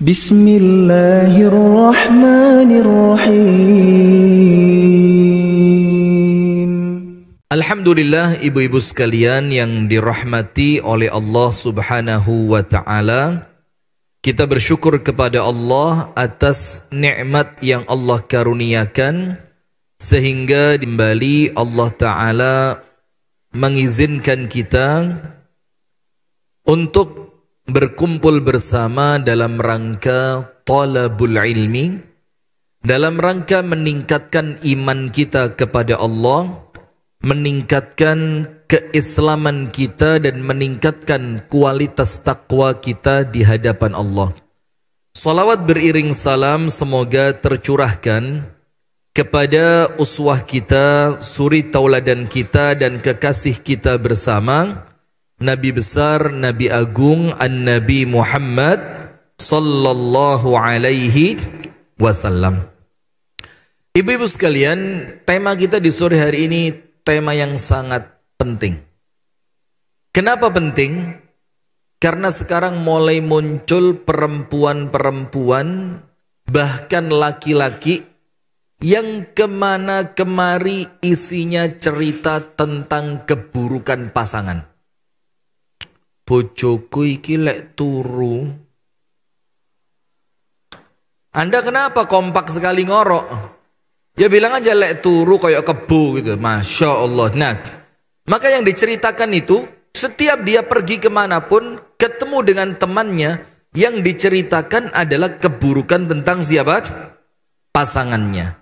Bismillahirrahmanirrahim. Alhamdulillah, ibu-ibu sekalian yang dirahmati oleh Allah Subhanahu wa ta'ala. Kita bersyukur kepada Allah atas nikmat yang Allah karuniakan, sehingga kembali Allah Ta'ala mengizinkan kita untuk berkumpul bersama dalam rangka talabul ilmi, dalam rangka meningkatkan iman kita kepada Allah, meningkatkan keislaman kita dan meningkatkan kualitas takwa kita di hadapan Allah. Salawat beriring salam semoga tercurahkan kepada uswah kita, suri tauladan kita dan kekasih kita bersama, Nabi besar, Nabi agung, An-Nabi Muhammad sallallahu alaihi wasallam. Ibu-ibu sekalian, tema kita di sore hari ini tema yang sangat penting. Kenapa penting? Karena sekarang mulai muncul perempuan-perempuan, bahkan laki-laki yang kemana kemari isinya cerita tentang keburukan pasangan. Bojoku iki lek turu. Anda kenapa kompak sekali ngorok? Ya bilang aja lek turu kayak kebo gitu. Masya Allah. Nah, maka yang diceritakan itu setiap dia pergi kemanapun ketemu dengan temannya, yang diceritakan adalah keburukan tentang siapa? Pasangannya.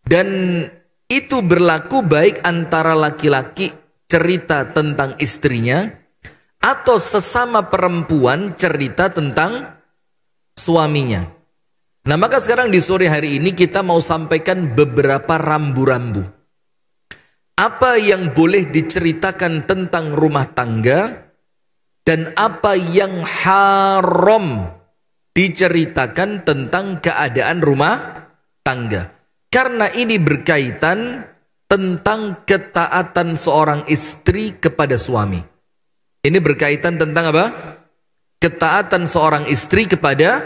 Dan itu berlaku baik antara laki-laki cerita tentang istrinya, atau sesama perempuan cerita tentang suaminya. Nah, maka sekarang di sore hari ini kita mau sampaikan beberapa rambu-rambu. Apa yang boleh diceritakan tentang rumah tangga dan apa yang haram diceritakan tentang keadaan rumah tangga. Karena ini berkaitan tentang ketaatan seorang istri kepada suami. Ini berkaitan tentang apa? Ketaatan seorang istri kepada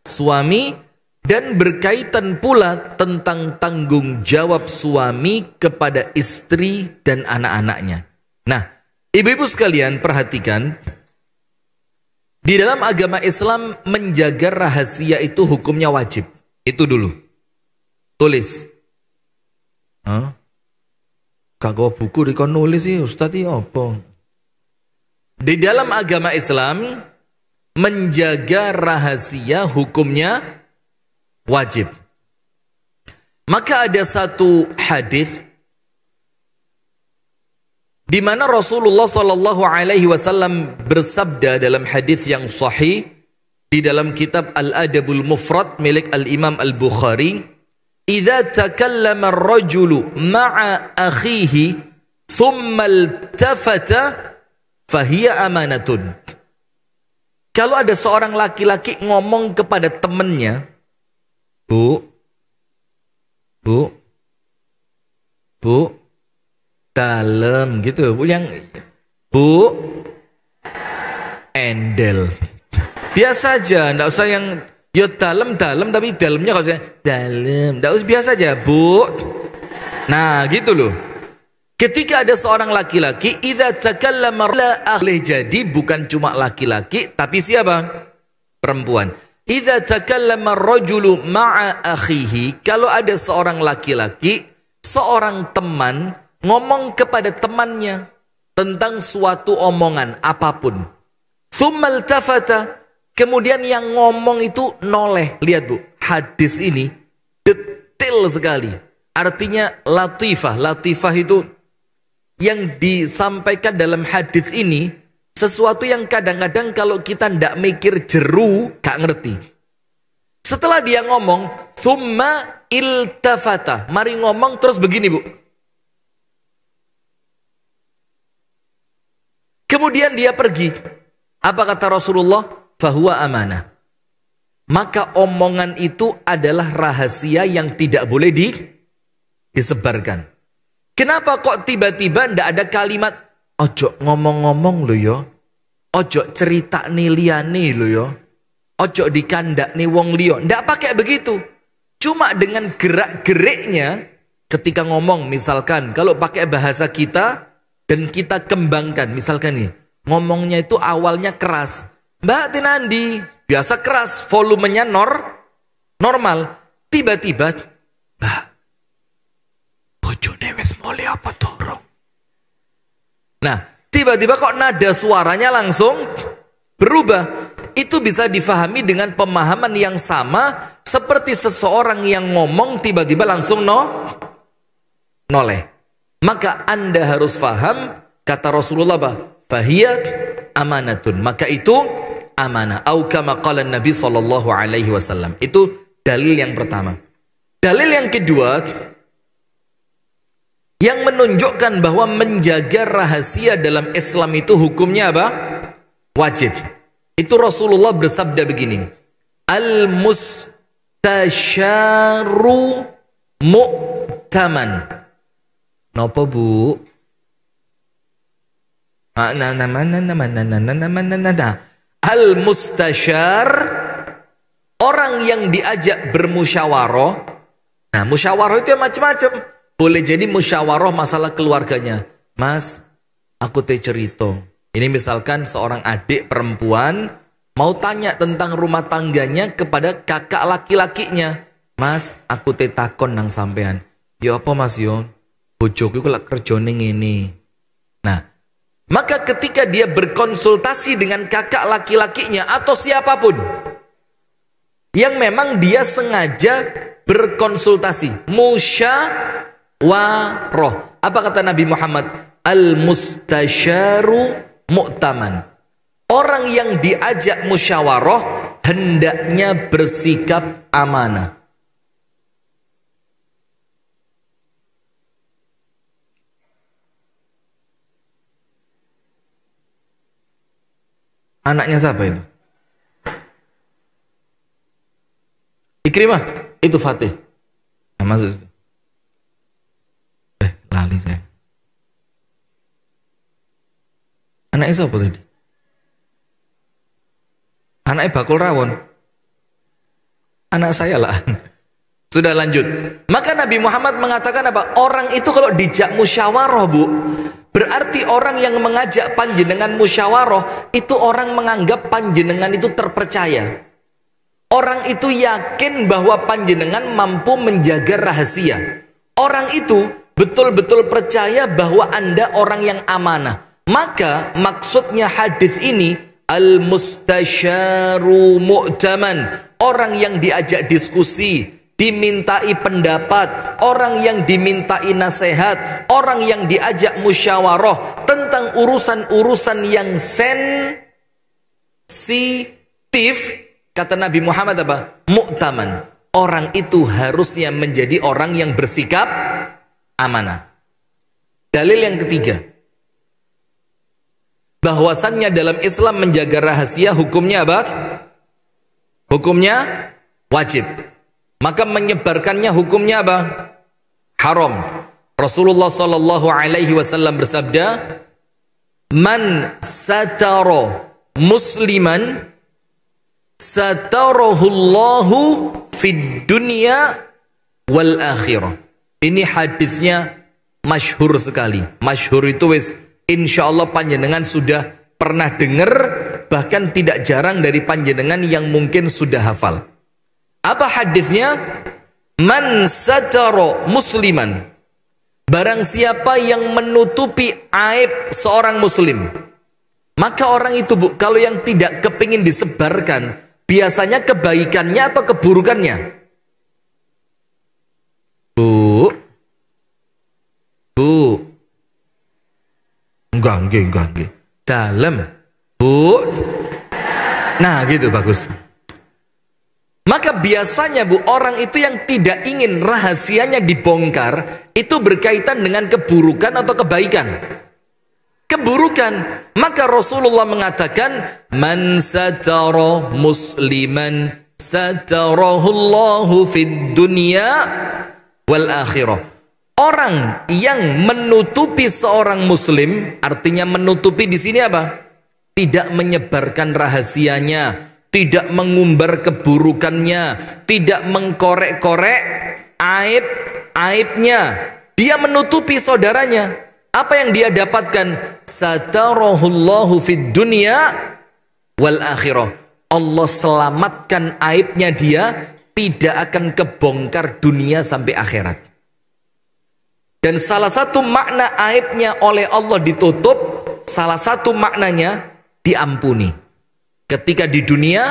suami, dan berkaitan pula tentang tanggung jawab suami kepada istri dan anak-anaknya. Nah, ibu-ibu sekalian perhatikan, di dalam agama Islam menjaga rahasia itu hukumnya wajib. Itu dulu. Tulis. Kagak buku dikon nulis sih Ustaz ya apa? Di dalam agama Islam menjaga rahasia hukumnya wajib. Maka ada satu hadis di mana Rasulullah sallallahu alaihi wasallam bersabda dalam hadis yang sahih di dalam kitab Al-Adabul Mufrad milik Al-Imam Al-Bukhari, "Idza takallama ar-rajulu ma'a akhihi thumma iltafata fahiya amanatun." Kalau ada seorang laki-laki ngomong kepada temannya, Bu, dalam gitu, Bu, yang Bu, endel. Biasa aja, ndak usah yang ya dalam tapi dalamnya kalau saya dalam, ndak usah, biasa aja, Bu. Nah, gitu loh. Ketika ada seorang laki-laki, idza takallama boleh jadi bukan cuma laki-laki tapi siapa? Perempuan. Idza takallama ar-rajulu ma'a akhihi, kalau ada seorang laki-laki, seorang teman ngomong kepada temannya tentang suatu omongan apapun. Tsummal tafata, kemudian yang ngomong itu noleh. Lihat Bu, hadis ini detail sekali. Artinya latifah. Latifah itu yang disampaikan dalam hadis ini sesuatu yang kadang-kadang kalau kita ndak mikir jeru gak ngerti. Setelah dia ngomong thumma iltafata, mari ngomong terus begini Bu, kemudian dia pergi. Apa kata Rasulullah? Fahuwa amanah. Maka omongan itu adalah rahasia yang tidak boleh disebarkan. Kenapa kok tiba-tiba ndak ada kalimat ojo ngomong-ngomong lo yo, ojo cerita nih liane lo yo, ojo dikandak nih wong liya. Ndak pakai begitu. Cuma dengan gerak-geriknya ketika ngomong, misalkan kalau pakai bahasa kita dan kita kembangkan, misalkan nih, ngomongnya itu awalnya keras. Mbak Tinandi, biasa keras, volumenya normal. Tiba-tiba, Mbak, bojone wis mulai apa dorong? Nah, tiba-tiba kok nada suaranya langsung berubah. Itu bisa difahami dengan pemahaman yang sama seperti seseorang yang ngomong tiba-tiba langsung noleh. Maka Anda harus faham kata Rasulullah fahiyat amanatun. Maka itu amanah. Au kama qala Nabi sallallahu alaihi wasallam. Itu dalil yang pertama. Dalil yang kedua yang menunjukkan bahwa menjaga rahasia dalam Islam itu hukumnya apa? Wajib. Itu Rasulullah bersabda begini, al-mustasyaru mu'taman. Napa bu? Al-mustasyar, orang yang diajak bermusyawarah. Nah, musyawarah itu macam-macam. Boleh jadi musyawarah masalah keluarganya. Mas, aku teh cerita. Ini misalkan seorang adik perempuan mau tanya tentang rumah tangganya kepada kakak laki-lakinya. Mas, aku teh takon nang sampean. Ya apa mas yo? Bojoku iku lak kerjane ngene. Nah, maka ketika dia berkonsultasi dengan kakak laki-lakinya atau siapapun yang memang dia sengaja berkonsultasi, musyawarah. Apa kata Nabi Muhammad? Al-mustasyaru mu'taman. Orang yang diajak musyawarah hendaknya bersikap amanah. Anaknya siapa itu? Ikrimah, itu Fatih. Nah, maksud itu. Lali saya. Anaknya siapa tadi? Anaknya bakul rawon. Anak saya lah. Sudah lanjut. Maka Nabi Muhammad mengatakan apa? Orang itu kalau dijak musyawarah, Bu, berarti orang yang mengajak panjenengan musyawarah itu orang menganggap panjenengan itu terpercaya. Orang itu yakin bahwa panjenengan mampu menjaga rahasia. Orang itu betul-betul percaya bahwa Anda orang yang amanah. Maka maksudnya hadis ini al-mustasyaru mu'taman, orang yang diajak diskusi, dimintai pendapat, orang yang dimintai nasihat, orang yang diajak musyawarah tentang urusan-urusan yang sensitif, kata Nabi Muhammad apa? Mu'taman. Orang itu harusnya menjadi orang yang bersikap amanah. Dalil yang ketiga, bahwasannya dalam Islam menjaga rahasia hukumnya apa? Hukumnya wajib. Maka menyebarkannya hukumnya apa? Haram. Rasulullah sallallahu alaihi wasallam bersabda, "Man satara musliman satarahullahu fid dunya wal akhirah." Ini hadisnya masyhur sekali. Masyhur itu wis insyaallah panjenengan sudah pernah dengar, bahkan tidak jarang dari panjenengan yang mungkin sudah hafal. Apa hadisnya? Man satara musliman, barang siapa yang menutupi aib seorang muslim, maka orang itu, Bu, kalau yang tidak kepingin disebarkan, biasanya kebaikannya atau keburukannya? Bu, enggak. Dalam, Bu. Nah, gitu bagus. Maka biasanya, Bu, orang itu yang tidak ingin rahasianya dibongkar itu berkaitan dengan keburukan atau kebaikan? Keburukan. Maka Rasulullah mengatakan, man satara musliman satarahullahu fid dunya wal akhirah. Orang yang menutupi seorang muslim, artinya menutupi di sini apa? Tidak menyebarkan rahasianya, tidak mengumbar keburukannya, tidak mengkorek-korek aibnya. Dia menutupi saudaranya. Apa yang dia dapatkan? Satarahullahu fid dunya wal akhirah. Allah selamatkan aibnya dia, tidak akan kebongkar dunia sampai akhirat. Dan salah satu makna aibnya oleh Allah ditutup, salah satu maknanya diampuni ketika di dunia,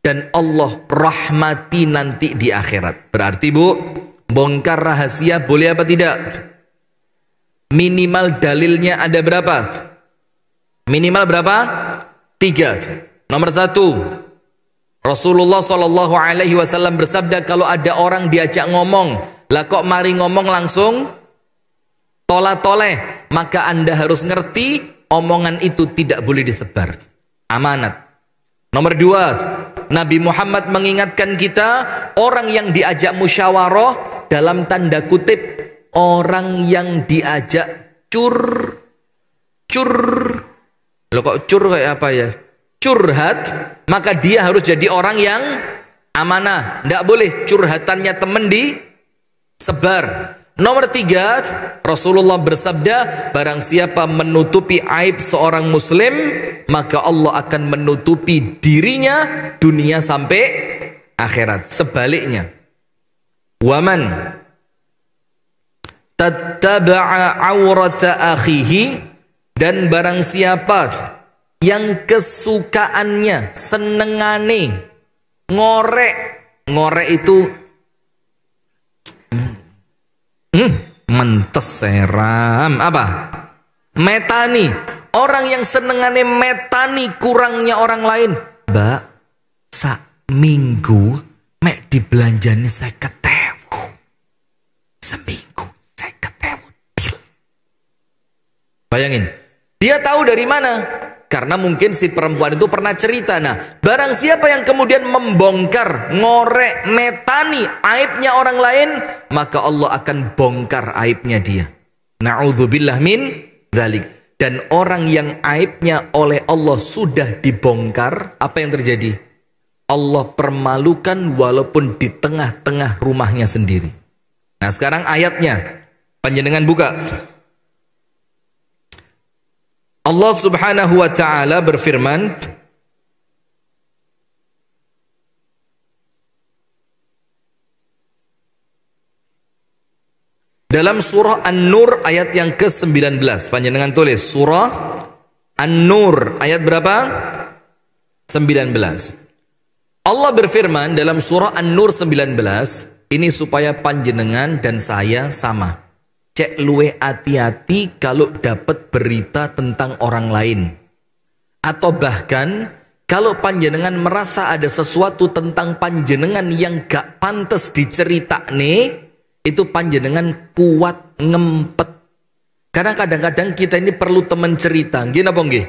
dan Allah rahmati nanti di akhirat. Berarti Bu, bongkar rahasia boleh apa tidak? Minimal dalilnya ada berapa? Minimal berapa? 3. Nomor 1, Rasulullah SAW bersabda, kalau ada orang diajak ngomong, lah kok mari ngomong langsung tolah-toleh, maka Anda harus ngerti omongan itu tidak boleh disebar. Amanat. Nomor 2, Nabi Muhammad mengingatkan kita, orang yang diajak musyawarah, dalam tanda kutip, orang yang diajak Loh kok kayak apa ya? Curhat, maka dia harus jadi orang yang amanah. Tidak boleh curhatannya temen disebar. Nomor 3, Rasulullah bersabda, barang siapa menutupi aib seorang muslim, maka Allah akan menutupi dirinya dunia sampai akhirat. Sebaliknya, waman tattaba'a aurata akhihi, dan barang siapa yang kesukaannya, senengane ngorek itu mentes seram apa? Metani. Orang yang senengane metani kurangnya orang lain. Mbak, sak minggu mek dibelanjani 50.000. Seminggu 50.000. Bayangin, dia tahu dari mana? Karena mungkin si perempuan itu pernah cerita. Nah, barang siapa yang kemudian membongkar, ngorek, metani aibnya orang lain, maka Allah akan bongkar aibnya dia. Na'udzubillah min dzalik. Dan orang yang aibnya oleh Allah sudah dibongkar, apa yang terjadi? Allah permalukan walaupun di tengah-tengah rumahnya sendiri. Nah, sekarang ayatnya panjenengan buka. Allah Subhanahu wa taala berfirman, dalam surah An-Nur ayat yang ke-19. Panjenengan tulis surah An-Nur ayat berapa? 19. Allah berfirman dalam surah An-Nur 19, ini supaya panjenengan dan saya sama. Cek luwe hati-hati kalau dapat berita tentang orang lain. Atau bahkan kalau panjenengan merasa ada sesuatu tentang panjenengan yang gak pantas diceritane, itu panjenengan kuat ngempet. Karena kadang-kadang kita ini perlu teman cerita. Nggih napa nggih?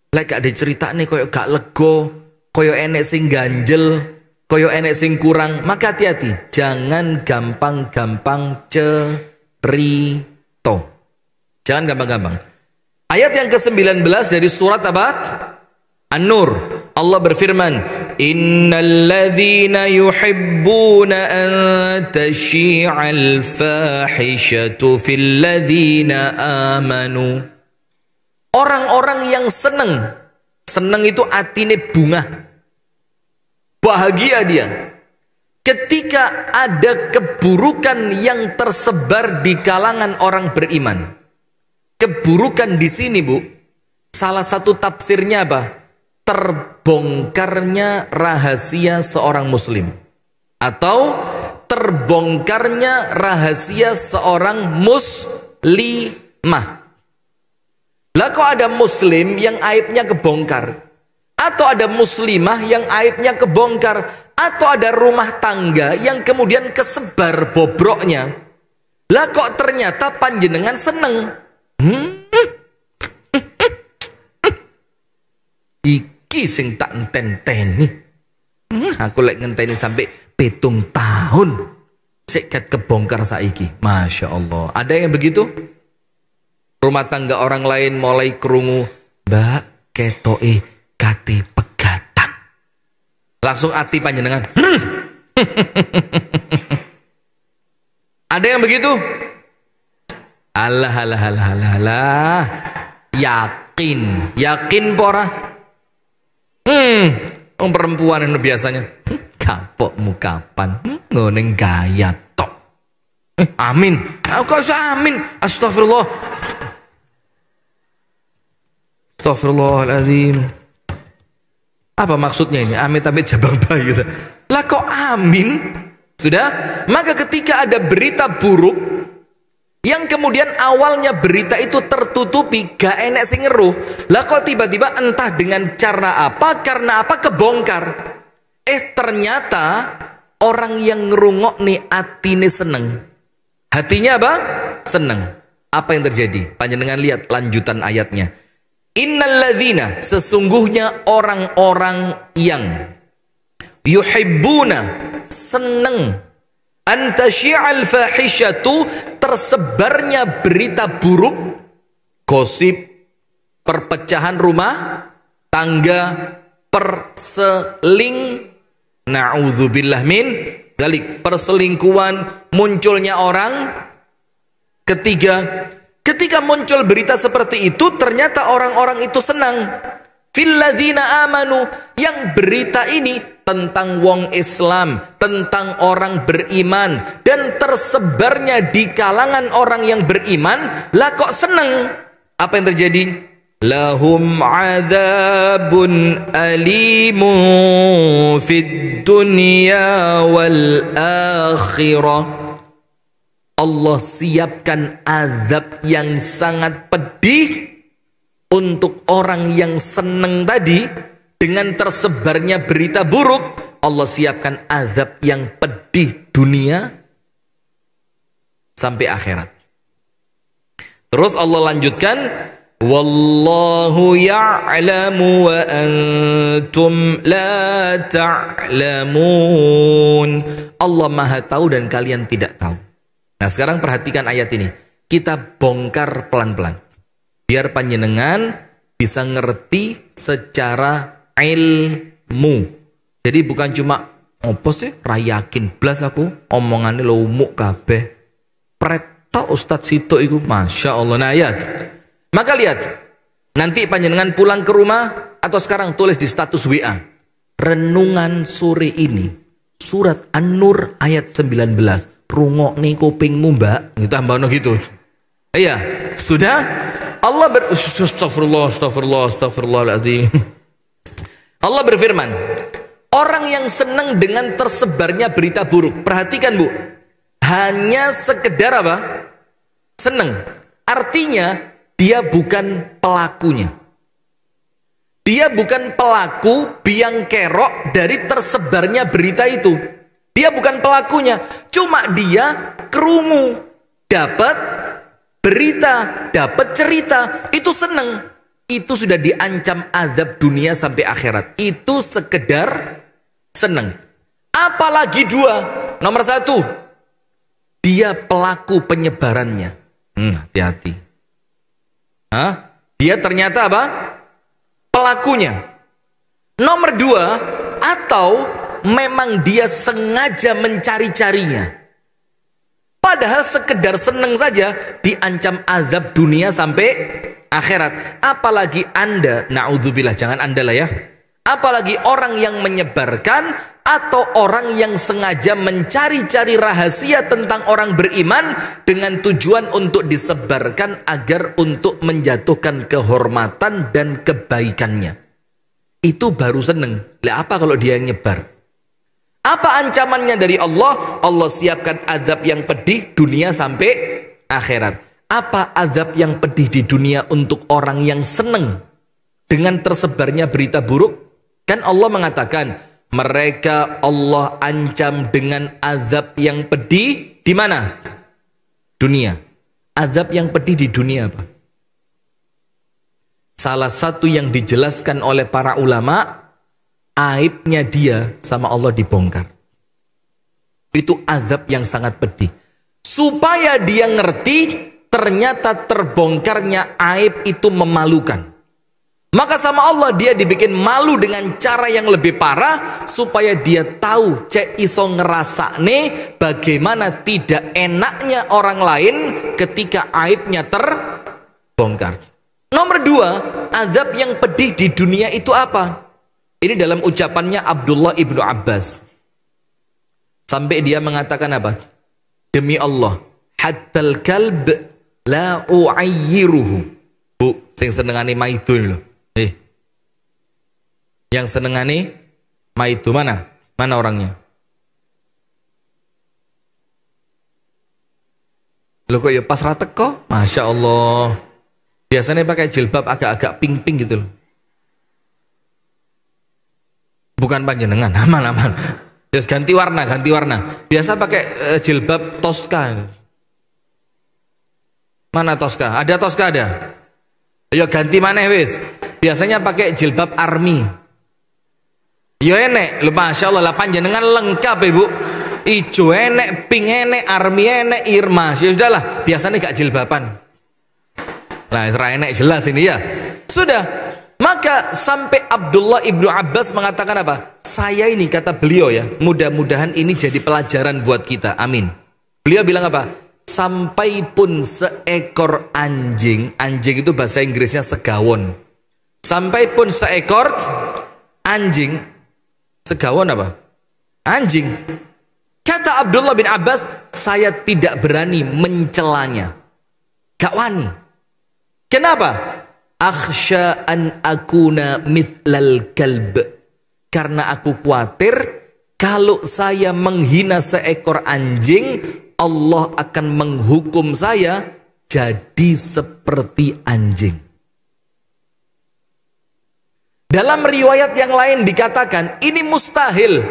Lek gak diceritane koyo gak lego, koyo enek sing ganjel, koyo enek sing kurang, maka hati-hati. Jangan gampang-gampang cerita. Jangan gampang-gampang. Ayat yang ke-19 dari surat apa? An-Nur. Allah berfirman, innal ladzina yuhibbuna an tashi'al fahishatu fil ladzina amanu. Orang-orang yang seneng itu atine bunga. Bahagia dia ketika ada keburukan yang tersebar di kalangan orang beriman. Keburukan di sini, Bu, salah satu tafsirnya apa? Terbongkarnya rahasia seorang muslim, atau terbongkarnya rahasia seorang muslimah. Lah kok ada muslim yang aibnya kebongkar, atau ada muslimah yang aibnya kebongkar, atau ada rumah tangga yang kemudian kesebar bobroknya. Lah kok ternyata panjenengan seneng. Iki sing tak enten-teni. Aku lek ngenteni sampai 7 tahun seket kebongkar saiki. Masya Allah. Ada yang begitu? Rumah tangga orang lain mulai kerungu, Mbak ketoke kate pegatan. Langsung hati panjenengan. Ada yang begitu? Alah. Yakin pora. Perempuan itu biasanya kapokmu kapan? Ngoneng gaya tok. Amin. Aku usah amin. Astagfirullah. Astagfirullahaladzim. Apa maksudnya ini? Amit-amit jabang bayi gitu. Lah kok amin? Sudah? Maka ketika ada berita buruk yang kemudian awalnya berita itu tertutupi, gak enak sing ngeruh. Lah kok tiba-tiba entah dengan cara apa, karena apa kebongkar. Ternyata orang yang ngerungok nih atine seneng. Hatinya apa? Seneng. Apa yang terjadi? Panjenengan lihat lanjutan ayatnya. Innalladzina, sesungguhnya orang-orang yang yuhibbuna, seneng, antasyi'al fahishatu, tersebarnya berita buruk, gosip, perpecahan rumah tangga, na'udzubillah min dzalik, perselingkuhan, munculnya orang. Ketika muncul berita seperti itu, ternyata orang-orang itu senang. Filladzina amanu, yang berita ini tentang wong Islam, tentang orang beriman, dan tersebarnya di kalangan orang yang beriman, lah kok senang. Apa yang terjadi? Lahum adzabun alimun fid dunya wal akhirah. Allah siapkan azab yang sangat pedih untuk orang yang seneng tadi. Dengan tersebarnya berita buruk, Allah siapkan azab yang pedih dunia sampai akhirat. Terus Allah lanjutkan, wallahu ya'lamu wa antum la ta'lamun. Allah Maha tahu dan kalian tidak tahu. Nah, sekarang perhatikan ayat ini. Kita bongkar pelan-pelan. Biar panjenengan bisa ngerti secara ilmu. Jadi bukan cuma opo sih rayakin blas aku omongannya lo umuk kabeh. Preto Ustadz Sito itu, Masya Allah. Nah, ayat. Maka lihat, nanti panjenengan pulang ke rumah atau sekarang tulis di status WA. Renungan sore ini, surat An-Nur ayat 19. Rungok nih kupingmu mbak, gitu tambah gitu. Iya, sudah. Allah astagfirullahaladzim. Allah berfirman, orang yang senang dengan tersebarnya berita buruk, perhatikan bu, hanya sekedar apa? Senang. Artinya dia bukan pelakunya. Dia bukan pelaku biang kerok dari tersebarnya berita itu. Dia bukan pelakunya, cuma dia kerungu, dapat berita, dapat cerita, itu seneng. Itu sudah diancam azab dunia sampai akhirat. Itu sekedar seneng. Apalagi dua, nomor satu, dia pelaku penyebarannya. Hati-hati. Dia ternyata apa? Pelakunya. Nomor dua, atau memang dia sengaja mencari-carinya. Padahal sekedar seneng saja diancam azab dunia sampai akhirat. Apalagi Anda, na'udzubillah, jangan Anda lah ya. Apalagi orang yang menyebarkan atau orang yang sengaja mencari-cari rahasia tentang orang beriman dengan tujuan untuk disebarkan agar untuk menjatuhkan kehormatan dan kebaikannya. Itu baru seneng. Lah apa kalau dia yang nyebar? Apa ancamannya dari Allah? Allah siapkan azab yang pedih dunia sampai akhirat. Apa azab yang pedih di dunia untuk orang yang seneng dengan tersebarnya berita buruk? Kan Allah mengatakan, mereka Allah ancam dengan azab yang pedih di mana? Dunia. Azab yang pedih di dunia apa? Salah satu yang dijelaskan oleh para ulama, aibnya dia sama Allah dibongkar. Itu azab yang sangat pedih. Supaya dia ngerti ternyata terbongkarnya aib itu memalukan. Maka sama Allah dia dibikin malu dengan cara yang lebih parah supaya dia tahu cek iso ngerasakne bagaimana tidak enaknya orang lain ketika aibnya terbongkar. Nomor dua, azab yang pedih di dunia itu apa? Ini dalam ucapannya Abdullah ibnu Abbas. Sampai dia mengatakan apa? Demi Allah, hattal kalb la u'ayyiruhu. Bu, sing senengane maidul loh. Yang senengane maidu mana? Mana orangnya? Loh kok ya pas ratek kok? Masya Allah. Biasanya pakai jilbab agak-agak pink-pink gitu loh. Bukan panjenengan, aman-aman. Terus ganti warna, ganti warna. Biasa pakai jilbab Tosca. Mana Tosca? Ada Tosca ada? Ayo ganti mana wis? Biasanya pakai jilbab army. Yo enek, lho Masya Allah lah panjenengan lengkap ibu. Ijo enek, pink enek, army enek, Irma. Ya sudahlah, biasanya gak jilbaban. Lah serai enek jelas ini ya. Sudah, maka sampai Abdullah ibnu Abbas mengatakan apa? Saya ini kata beliau ya, mudah-mudahan ini jadi pelajaran buat kita. Amin. Beliau bilang apa? Sampai pun seekor anjing, anjing itu bahasa Inggrisnya segawon. Sampai pun seekor anjing, segawon apa? Anjing. Kata Abdullah bin Abbas, saya tidak berani mencelanya. Gak wani. Kenapa? Akhsha an akuna mithlal kalb. Karena aku khawatir kalau saya menghina seekor anjing, Allah akan menghukum saya jadi seperti anjing. Dalam riwayat yang lain dikatakan ini mustahil,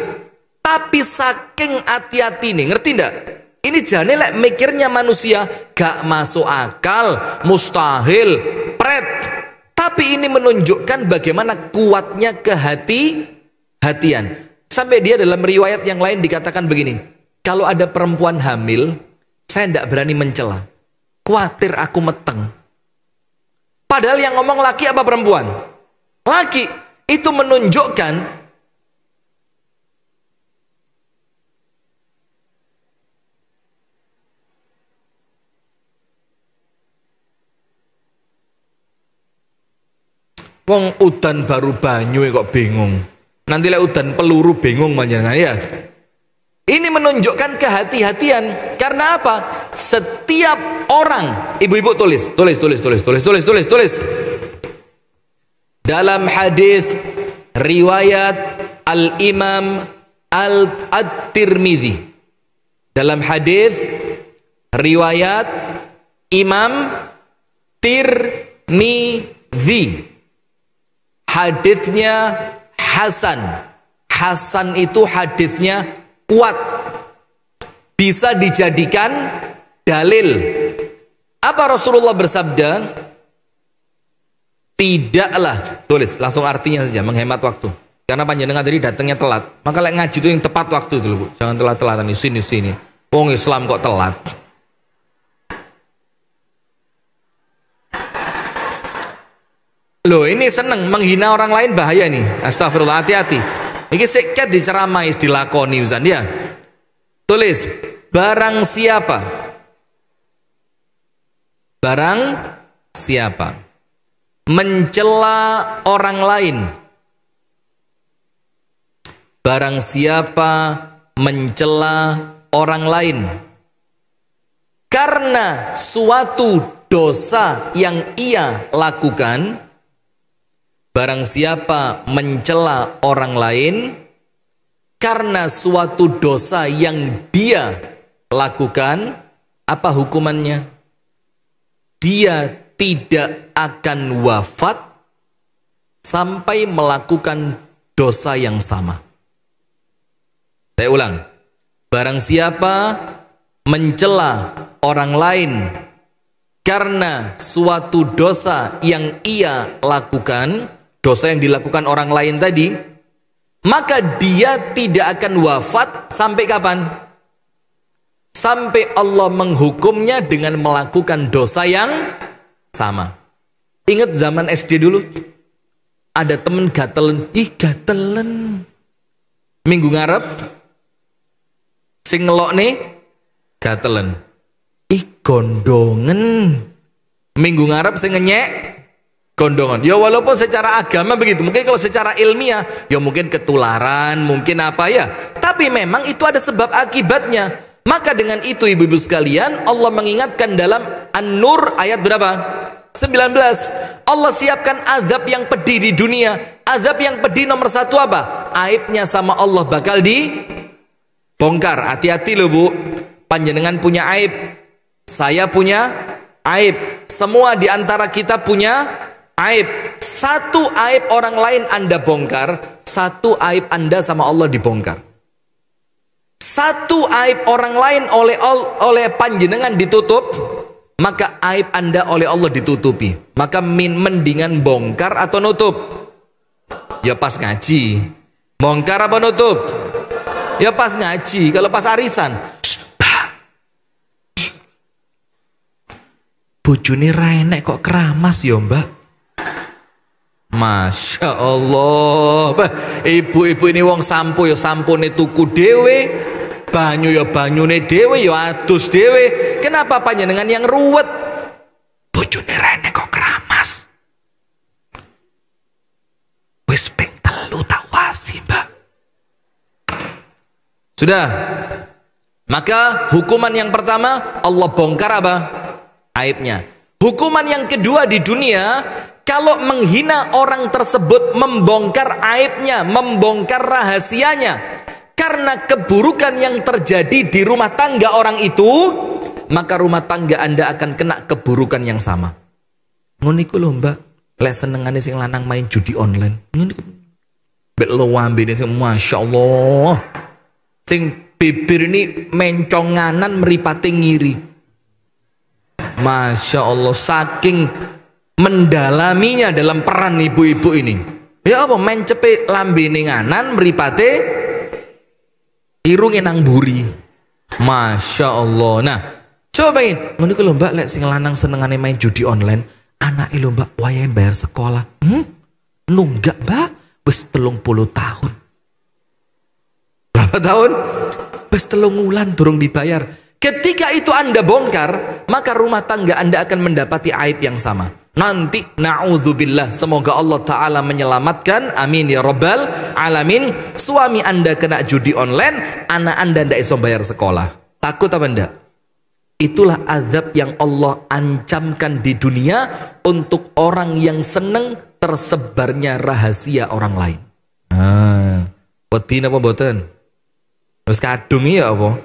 tapi saking hati-hati nih, ngerti ndak? Ini jane lek mikirnya manusia gak masuk akal, mustahil, pret. Tapi ini menunjukkan bagaimana kuatnya kehati-hatian. Sampai dia dalam riwayat yang lain dikatakan begini, kalau ada perempuan hamil, saya ndak berani mencela, khawatir aku meteng. Padahal yang ngomong laki apa perempuan? Laki. Itu menunjukkan wong udan baru banyu kok bingung. Nanti lek udan peluru bingung panjenengan ya. Ini menunjukkan kehati-hatian. Karena apa? Setiap orang, ibu-ibu tulis. Dalam hadis riwayat Al-Imam At-Tirmidzi. Dalam hadis riwayat Imam Tirmidzi. Hadisnya Hasan. Hasan itu hadisnya kuat, bisa dijadikan dalil. Apa Rasulullah bersabda? Tidaklah, tulis langsung artinya saja, menghemat waktu. Karena panjenengan tadi datangnya telat, maka ngaji itu yang tepat waktu dulu, Bu. Jangan telat-telatan di sini. Wong Islam kok telat. Loh, ini seneng menghina orang lain bahaya nih. Astagfirullah, hati-hati. Ini sekat diceramai, dilakoni Uzan ya. Tulis, barang siapa mencela orang lain, barang siapa mencela orang lain karena suatu dosa yang ia lakukan, barang siapa mencela orang lain karena suatu dosa yang dia lakukan, apa hukumannya? Dia tidak akan wafat sampai melakukan dosa yang sama. Saya ulang, barang siapa mencela orang lain karena suatu dosa yang ia lakukan, dosa yang dilakukan orang lain tadi, maka dia tidak akan wafat sampai kapan? Sampai Allah menghukumnya dengan melakukan dosa yang sama. Ingat zaman SD dulu, ada temen gatelen, ih gatelen. Minggu ngarep sing ngelokne gatelen. Ih gondongen. Minggu ngarep sing ngenyek gondongan. Ya walaupun secara agama begitu, mungkin kalau secara ilmiah ya mungkin ketularan, mungkin apa ya. Tapi memang itu ada sebab akibatnya. Maka dengan itu ibu-ibu sekalian, Allah mengingatkan dalam An-Nur ayat berapa? 19. Allah siapkan azab yang pedih di dunia. Azab yang pedih nomor satu apa? Aibnya sama Allah bakal dibongkar. Hati-hati loh bu, panjenengan punya aib, saya punya aib, semua diantara kita punya aib. Satu aib orang lain Anda bongkar, satu aib Anda sama Allah dibongkar. Satu aib orang lain oleh panjenengan ditutup, maka aib Anda oleh Allah ditutupi. Maka mendingan bongkar atau nutup? Ya pas ngaji. Bongkar apa nutup? Ya pas ngaji. Kalau pas arisan, bojone renek kok keramas ya mbak. Masya Allah, ibu-ibu ini wong sampo ya sampone tuku dewe, banyu ya banyune dewe, ya adus dewe. Kenapa panjenengan yang ruwet? Bojone rene kok keramas. Wis ping 3 tak wasi mbak. Sudah. Maka hukuman yang pertama Allah bongkar apa? Aibnya. Hukuman yang kedua di dunia, kalau menghina orang tersebut, membongkar aibnya, membongkar rahasianya, karena keburukan yang terjadi di rumah tangga orang itu, maka rumah tangga Anda akan kena keburukan yang sama. Ngoniku lho mbak, lek senengane sing lanang main judi online. Ngoniku bet lo ambine sing masya Allah, sing bibir ini menconganan meripate ngiri. Masya Allah, saking mendalaminya dalam peran ibu-ibu ini. Ya apa main cepet lambene nganan mripate irunge nang buri. Masya Allah. Nah, coba pengen ngono iku lho Mbak, lek sing lanang senengane main judi online, anake lho Mbak wayahe bayar sekolah. Nunggak Mbak, wis 30 tahun. Berapa tahun? Wis 3 wulan durung dibayar. Ketika itu Anda bongkar, maka rumah tangga Anda akan mendapati aib yang sama. Nanti na'udzubillah, semoga Allah Ta'ala menyelamatkan, amin ya rabbal alamin, suami Anda kena judi online, anak Anda tidak bisa bayar sekolah. Takut apa enggak? Itulah azab yang Allah ancamkan di dunia untuk orang yang seneng tersebarnya rahasia orang lain. Wedi apa mboten? Terus kadung ya apa?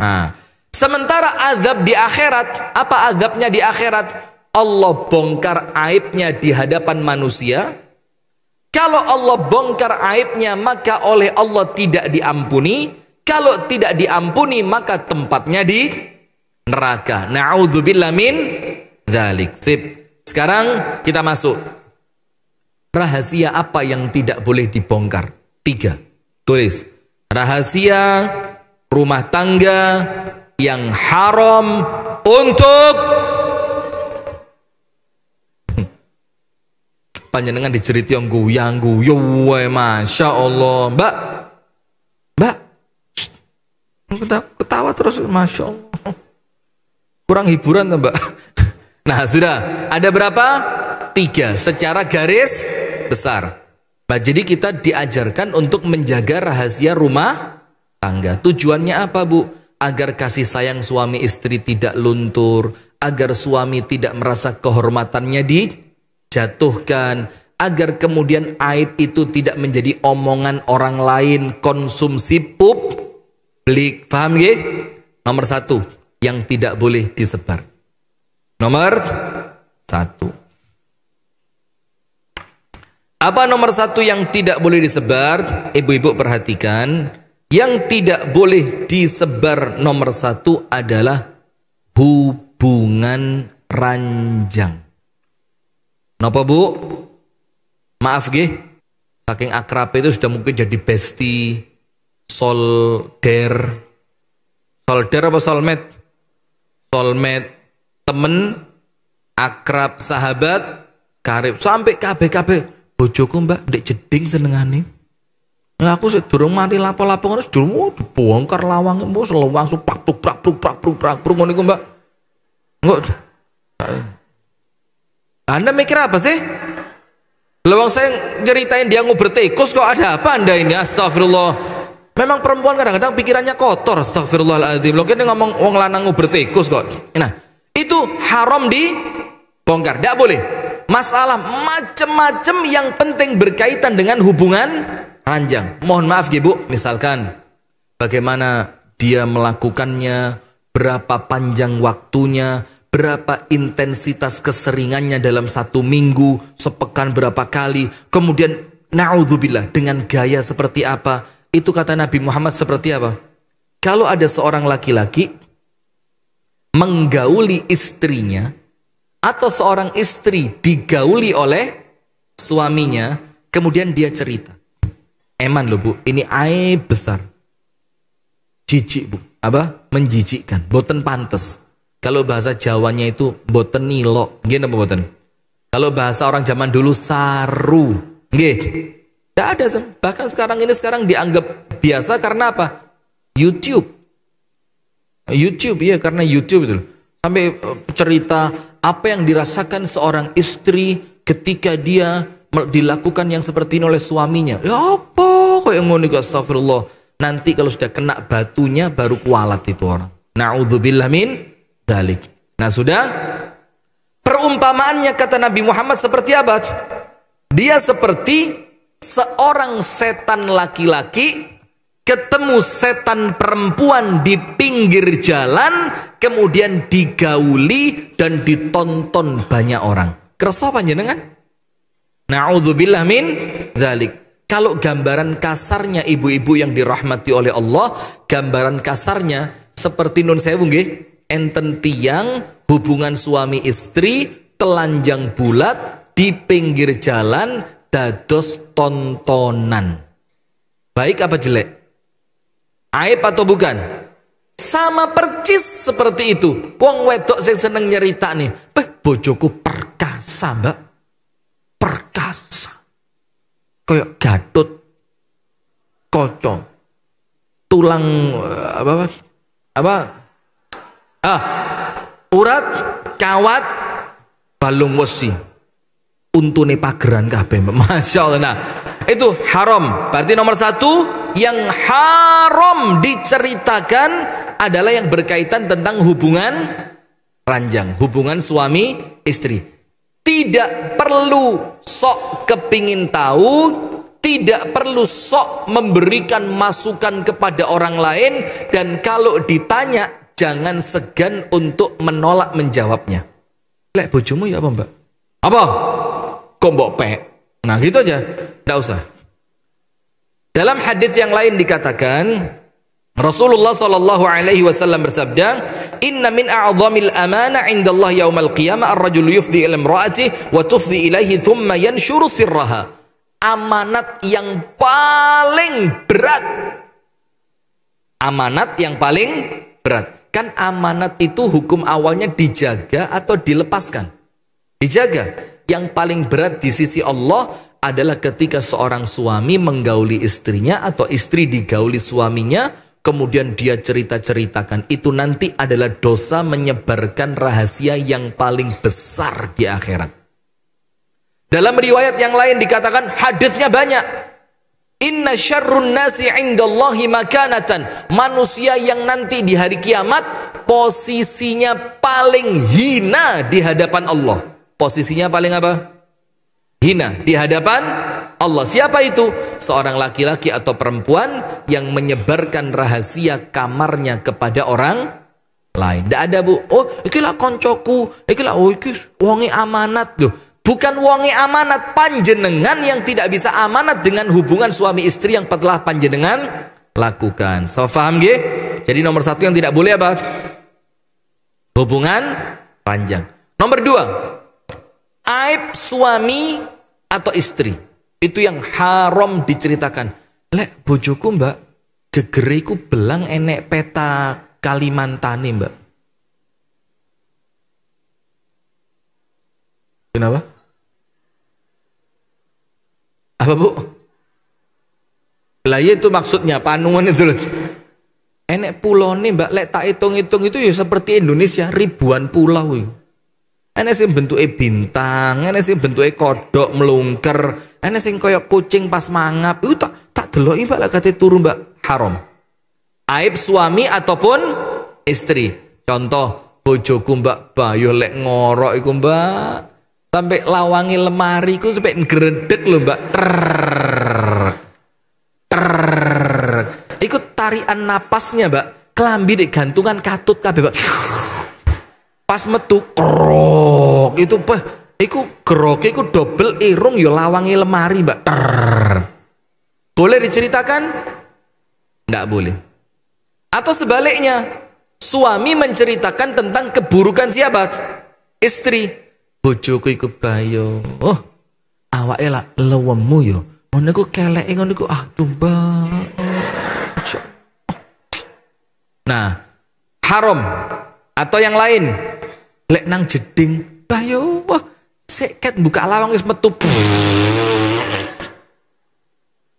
Nah, sementara azab di akhirat, apa azabnya di akhirat? Allah bongkar aibnya di hadapan manusia. Kalau Allah bongkar aibnya, maka oleh Allah tidak diampuni. Kalau tidak diampuni, maka tempatnya di neraka. Na'udzubillah min dzalik. Sip. Sekarang kita masuk. Rahasia apa yang tidak boleh dibongkar? 3. Tulis. Rahasia rumah tangga yang haram untuk panjenengan diceriti yang guyu wae, masya Allah. Mbak ketawa terus, masya Allah, kurang hiburan tuh Mbak. Nah sudah ada berapa? 3 secara garis besar. Nah, jadi kita diajarkan untuk menjaga rahasia rumah tangga. Tujuannya apa Bu? Agar kasih sayang suami istri tidak luntur, agar suami tidak merasa kehormatannya dijatuhkan, agar kemudian aib itu tidak menjadi omongan orang lain, konsumsi publik. Paham ya? Nomor 1 yang tidak boleh disebar. Nomor 1. Apa nomor 1 yang tidak boleh disebar? Ibu-ibu perhatikan. Yang tidak boleh disebar nomor 1 adalah hubungan ranjang. Napa Bu? Maaf nggih, saking akrab itu sudah mungkin jadi bestie, solder apa soulmate? Soulmate, temen, akrab, sahabat, karib, sampai KB. bojoku mbak ndek jeding senengane. Ya aku sih durung mari lapo-lapo ngono durung dibongkar lawang mbok langsung prak ngono iku mbak. Enggak. Anda mikir apa sih? Lawang saya ceritain dia nguber tikus kok ada apa Anda ini? Astagfirullah. Memang perempuan kadang-kadang pikirannya kotor. Astagfirullahaladzim. Lo kini ngomong wong lanang nguber tikus kok. Nah, itu haram dibongkar. Tidak boleh. Masalah macam-macam yang penting berkaitan dengan hubungan ranjang. Mohon maaf Bu, misalkan bagaimana dia melakukannya, berapa panjang waktunya, berapa intensitas keseringannya dalam 1 minggu, sepekan berapa kali, kemudian na'udzubillah dengan gaya seperti apa. Itu kata Nabi Muhammad seperti apa? Kalau ada seorang laki-laki menggauli istrinya atau seorang istri digauli oleh suaminya, kemudian dia cerita, eman loh Bu, ini aib besar, jijik Bu, apa? Menjijikkan, boten pantes. Kalau bahasa Jawanya itu boten nilo, gini apa boten? Kalau bahasa orang zaman dulu saru, nggih. Tidak ada, bahkan sekarang dianggap biasa karena apa? YouTube ya, karena YouTube itu sampai cerita apa yang dirasakan seorang istri ketika dia dilakukan yang seperti ini oleh suaminya. Ya apa kok yang ngono, astagfirullah. Nanti kalau sudah kena batunya baru kualat itu orang. Na'udzubillah min dzalik. Nah sudah, perumpamaannya kata Nabi Muhammad seperti apa? Dia seperti seorang setan laki-laki ketemu setan perempuan di pinggir jalan, kemudian digauli dan ditonton banyak orang. Kersa panjenengan? Na'udzubillah min dzalik. Kalau gambaran kasarnya ibu-ibu yang dirahmati oleh Allah, gambaran kasarnya seperti nun sewu nggih, enten tiang hubungan suami istri telanjang bulat di pinggir jalan dados tontonan. Baik apa jelek? Aib atau bukan? Sama percis seperti itu. Wong wedok sing seneng nyerita nih, bojoku perkasa mbak, perkasa, kayak Gatot Kaca, tulang urat kawat balung wesi, untune pageran kabeh. Masya Allah. Nah itu haram. Berarti nomor 1 yang haram diceritakan adalah yang berkaitan tentang hubungan ranjang, hubungan suami istri. Tidak perlu sok kepingin tahu, tidak perlu sok memberikan masukan kepada orang lain, dan kalau ditanya jangan segan untuk menolak menjawabnya. Lek bojomu ya apa mbak? Apa? Kok mbok pek? Nah gitu aja, tidak usah. Dalam hadis yang lain dikatakan, Rasulullah Shallallahu Alaihi Wasallam bersabda, Inna min a'zamil amana indallah yaumal qiyamah ar-rajulu yufdi ila imra'atihi wa tufdi ilaihi thumma yanshuru sirraha. Amanat yang paling berat. Amanat yang paling berat. Kan amanat itu hukum awalnya dijaga atau dilepaskan? Dijaga. Yang paling berat di sisi Allah adalah ketika seorang suami menggauli istrinya atau istri digauli suaminya, kemudian dia cerita-ceritakan. Itu nanti adalah dosa menyebarkan rahasia yang paling besar di akhirat. Dalam riwayat yang lain dikatakan, hadisnya banyak. Inna syarrun nasi indallahi makanatan. Manusia yang nanti di hari kiamat posisinya paling hina di hadapan Allah. Posisinya paling apa? Hina di hadapan Allah. Siapa itu? Seorang laki-laki atau perempuan yang menyebarkan rahasia kamarnya kepada orang lain. Tidak ada bu. Oh, ikilah koncoku. Ikilah iki wonge amanat loh. Bukan wonge amanat, panjenengan yang tidak bisa amanat dengan hubungan suami istri yang telah panjenengan lakukan. So paham nggih? Jadi nomor 1 yang tidak boleh apa? Hubungan panjang. Nomor 2, aib suami atau istri. Itu yang haram diceritakan. Lek bojoku mbak, gegeriku belang enek peta Kalimantan nih mbak. Kenapa? Apa Bu? Lah iya itu maksudnya panuan itu loh. Enek pulau nih mbak, lek tak hitung-hitung itu ya seperti Indonesia, ribuan pulau itu. Enek sing bentuke bintang, enek sing bentuke kodok melungker, enek sing koyok kucing pas mangap. Itu tak deloki mbak, lek kate turu mbak, haram. Aib suami ataupun istri. Contoh bojoku mbak Bayu lek ngorok iku mbak, sampai lawangi lemari ku sampai ngredeg lho mbak. Ikut tarian napasnya mbak, kelambi di gantungan katut kabeh mbak. Pas metu krok itu iku geroke iku double irung yo lawangi lemari mbak. Boleh diceritakan? Nggak boleh. Atau sebaliknya, suami menceritakan tentang keburukan siapa? Istri. Bojoku iku Bayo, oh awake lah lewemu yo. Ngono iku keleke ngono iku coba. Nah, haram. Atau yang lain, lek nang jeding, Bayo, wah, seket buka lawang wis metu.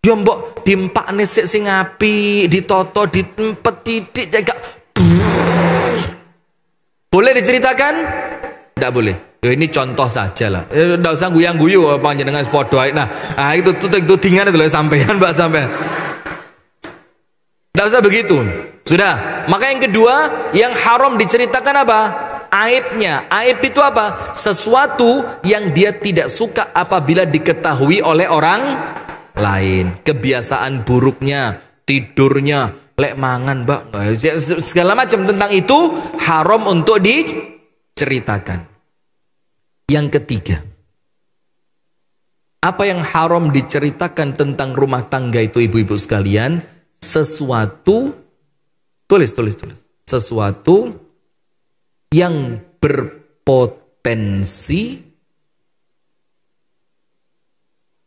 Yo mbok dimpakne sik sing apik, ditoto, ditempet titik jaga. Boleh diceritakan? Tidak boleh. Ya, ini contoh saja lah. Tidak usah guyang-guyu panjenengan podo. Nah, itu tudingan itu loh sampean Mbak sampean. Tidak usah begitu. Sudah. Maka yang kedua, yang haram diceritakan apa? Aibnya. Aib itu apa? Sesuatu yang dia tidak suka apabila diketahui oleh orang lain. Kebiasaan buruknya, tidurnya, lek mangan mbak, segala macam tentang itu haram untuk diceritakan. Yang ketiga, apa yang haram diceritakan tentang rumah tangga itu ibu-ibu sekalian? Sesuatu, tulis, sesuatu yang berpotensi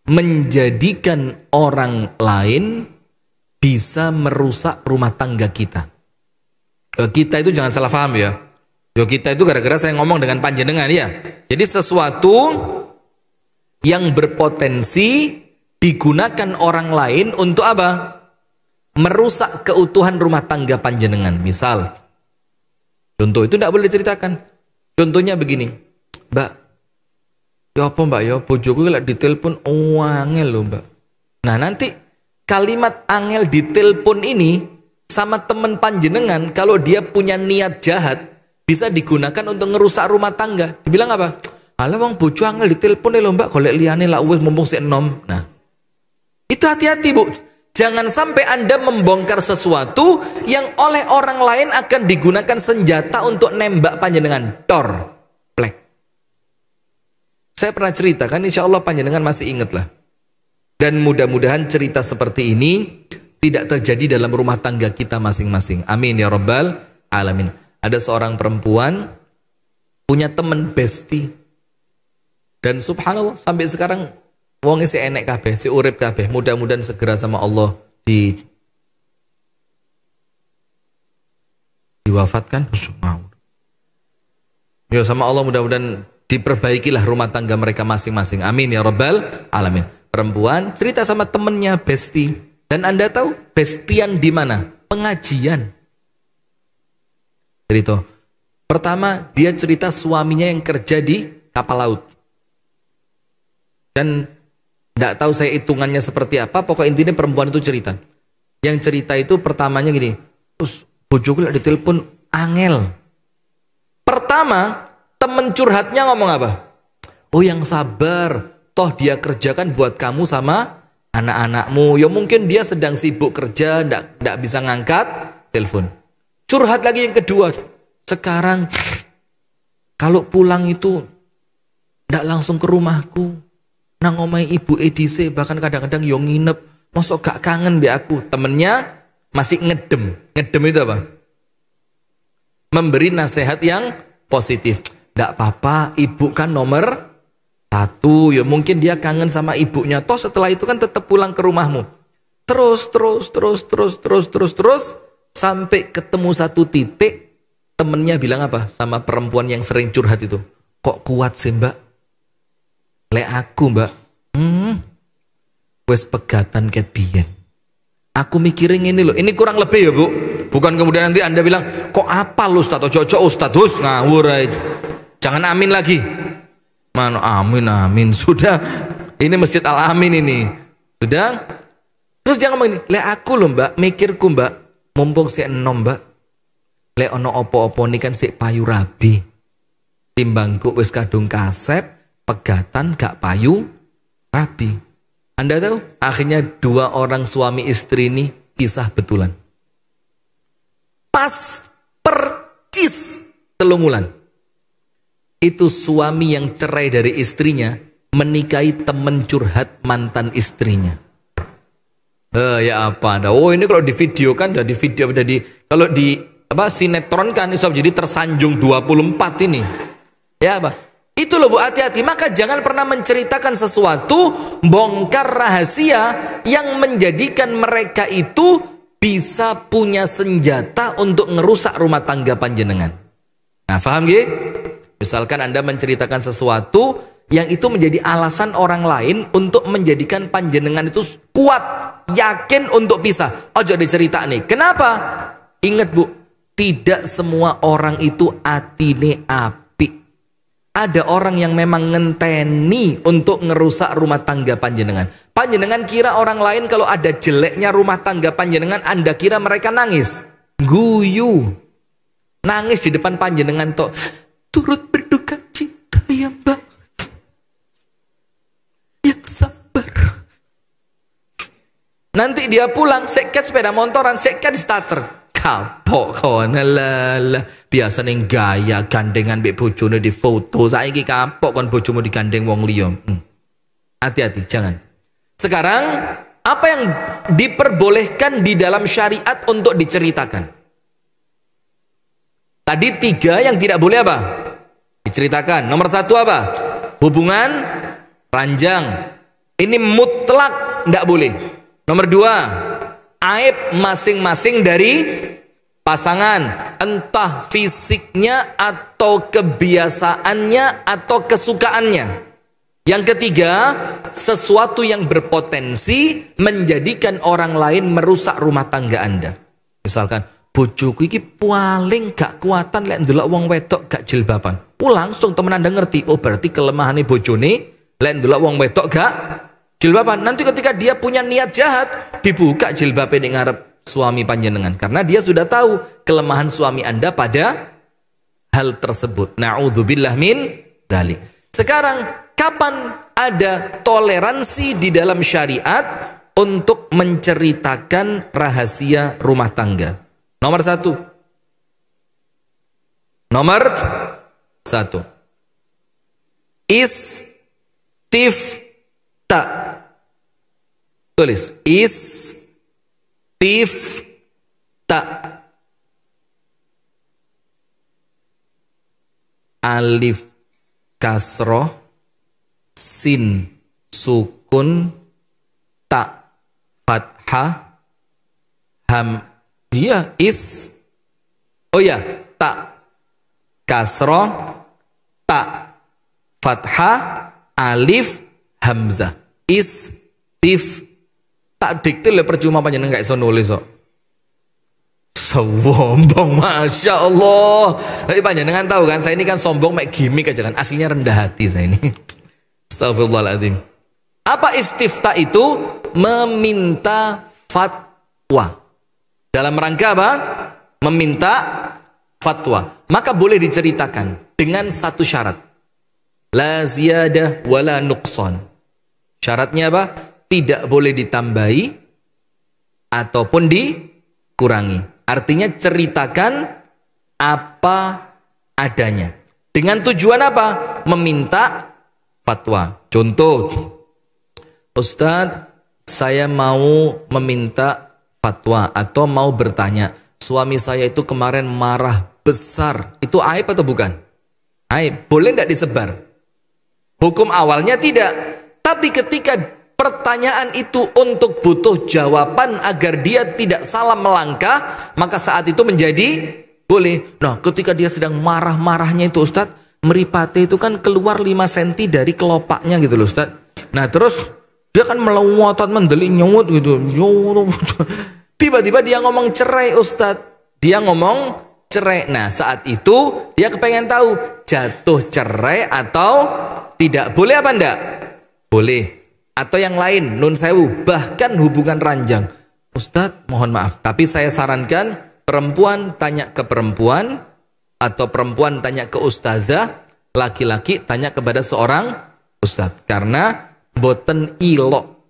menjadikan orang lain bisa merusak rumah tangga kita. Kita itu jangan salah paham ya. Kita itu gara-gara saya ngomong dengan panjenengan ya. Jadi sesuatu yang berpotensi digunakan orang lain untuk apa? Merusak keutuhan rumah tangga panjenengan. Misal, contoh itu tidak boleh diceritakan. Contohnya begini, Mbak, ya apa mbak ya, bojoku lek ditelepon angel loh mbak. Nah nanti kalimat angel ditelepon ini sama teman panjenengan, kalau dia punya niat jahat bisa digunakan untuk ngerusak rumah tangga. Dibilang apa? Alah wong bojo angel ditelepon lho mbak, golek liyane lak wis mumpung sik enom. Nah itu hati-hati bu, jangan sampai anda membongkar sesuatu yang oleh orang lain akan digunakan senjata untuk nembak panjenengan. Tor. Saya pernah cerita kan, insya Allah panjenengan masih ingat lah. Dan mudah-mudahan cerita seperti ini tidak terjadi dalam rumah tangga kita masing-masing. Amin ya Rabbal Alamin. Ada seorang perempuan punya teman bestie. Dan subhanallah sampai sekarang wong si enek kabeh, si urip kabeh. Mudah-mudahan segera sama Allah diwafatkan. Ya sama Allah mudah-mudahan diperbaikilah rumah tangga mereka masing-masing. Amin ya Rabbal Alamin. Perempuan cerita sama temennya bestie. Dan anda tahu bestian di mana? Pengajian. Cerita. Pertama dia cerita suaminya yang kerja di kapal laut. Dan tidak tahu saya hitungannya seperti apa. Pokok intinya perempuan itu cerita. Yang cerita itu pertamanya gini. Terus bojoku lagi ditelepon angel. Pertama temen curhatnya ngomong apa? Oh yang sabar, toh dia kerjakan buat kamu sama anak-anakmu. Ya mungkin dia sedang sibuk kerja, ndak bisa ngangkat telepon. Curhat lagi yang kedua. Sekarang kalau pulang itu ndak langsung ke rumahku, nang omai ibu edise, bahkan kadang-kadang yo nginep. Mosok gak kangen be aku. Temennya masih ngedem. Ngedem itu apa? Memberi nasihat yang positif. Tidak apa-apa, ibu kan nomor satu. Ya mungkin dia kangen sama ibunya. Toh setelah itu kan tetap pulang ke rumahmu. Terus sampai ketemu satu titik. Temennya bilang apa sama perempuan yang sering curhat itu? Kok kuat sih mbak? Lek aku mbak, wes pegatan ket biyen. Aku mikirin ini loh, ini kurang lebih ya Bu. Bukan kemudian nanti Anda bilang, kok apa lu Ustaz, cocok Ustaz, ngawur aja. Jangan amin lagi. Mana amin, sudah. Ini Masjid Al Amin ini. Sudah. Terus dia ngomong ini, le aku loh Mbak, mikirku Mbak, mumpung si enom Mbak. Le ono opo-opo ini kan si payu rabi. Timbangku wis kadung kasep, pegatan gak payu rabi. Anda tahu, akhirnya 2 orang suami istri ini pisah betulan. Pas percis 3 bulan. Itu suami yang cerai dari istrinya menikahi teman curhat mantan istrinya. Ya apa Anda? Oh ini kalau di video kan, jadi video jadi kalau di sinetron kan bisa jadi tersanjung 24 ini. Ya apa? Itu loh Bu, hati-hati. Maka jangan pernah menceritakan sesuatu, bongkar rahasia yang menjadikan mereka itu bisa punya senjata untuk ngerusak rumah tangga panjenengan. Nah, paham gak? Misalkan Anda menceritakan sesuatu yang itu menjadi alasan orang lain untuk menjadikan panjenengan itu kuat, yakin untuk pisah. Ojo dicerita nih. Kenapa? Ingat Bu, tidak semua orang itu atine api. Ada orang yang memang ngenteni untuk ngerusak rumah tangga panjenengan. Panjenengan kira orang lain kalau ada jeleknya rumah tangga panjenengan, Anda kira mereka nangis? Guyu. Nangis di depan panjenengan toh. Turut berduka cita ya Mbak. Yang sabar. Nanti dia pulang, seket sepeda motoran, seket starter. Kapok kawan, lah biasa neng gaya gandengan mbek bojone di foto, saiki kapok kon bojomu digandeng wong liya. Hati-hati, jangan. Sekarang apa yang diperbolehkan di dalam syariat untuk diceritakan? Tadi 3 yang tidak boleh apa? Diceritakan. Nomor 1 apa? Hubungan ranjang. Ini mutlak tidak boleh. Nomor 2, aib masing-masing dari pasangan, entah fisiknya atau kebiasaannya atau kesukaannya. Yang ketiga, sesuatu yang berpotensi menjadikan orang lain merusak rumah tangga Anda. Misalkan, bojoku iki paling gak kuatan lek ndelok wong wedok gak jilbaban. Langsung temen Anda ngerti, oh berarti kelemahannya bojone lek ndelok wong wedok gak jilbaban. Nanti ketika dia punya niat jahat, dibuka jilbabnya di ngarep suami panjenengan, karena dia sudah tahu kelemahan suami Anda pada hal tersebut. Na'udzubillah min dzalik. Sekarang, kapan ada toleransi di dalam syariat untuk menceritakan rahasia rumah tangga? Nomor 1. Nomor 1. Istifta. Tulis istifta. Alif kasroh, sin sukun, ta fathah, ham. Iya, oh ya, ta kasroh, ta fathah, alif, hamzah. Tak dikte le percuma panjenengan gak iso nulis kok. Sombong, Masya Allah. Tapi panjenengan tahu kan, saya ini kan sombong mek gimmick aja kan. Aslinya rendah hati saya ini. Astagfirullahaladzim. Apa istifta itu? Meminta fatwa. Dalam rangka apa? Meminta fatwa. Maka boleh diceritakan dengan satu syarat. La ziyadah wala nuqsan. Syaratnya apa? Tidak boleh ditambahi ataupun dikurangi. Artinya ceritakan apa adanya. Dengan tujuan apa? Meminta fatwa. Contoh, Ustadz, saya mau meminta fatwa atau mau bertanya, suami saya itu kemarin marah besar. Itu aib atau bukan? Aib. Boleh tidak disebar? Hukum awalnya tidak. Tapi ketika pertanyaan itu untuk butuh jawaban agar dia tidak salah melangkah, maka saat itu menjadi boleh. Nah, ketika dia sedang marah-marahnya itu Ustadz, meripate itu kan keluar 5 cm dari kelopaknya gitu loh Ustadz. Nah terus Dia kan melotot mendelik nyawut gitu. Tiba-tiba dia ngomong cerai Ustadz. Dia ngomong cerai. Nah saat itu dia kepengen tahu jatuh cerai atau tidak. Boleh apa enggak? Boleh. Atau yang lain, nun sewu, bahkan hubungan ranjang. Ustadz mohon maaf, tapi saya sarankan perempuan tanya ke perempuan, atau perempuan tanya ke ustazah, laki-laki tanya kepada seorang ustadz. Karena boten ilok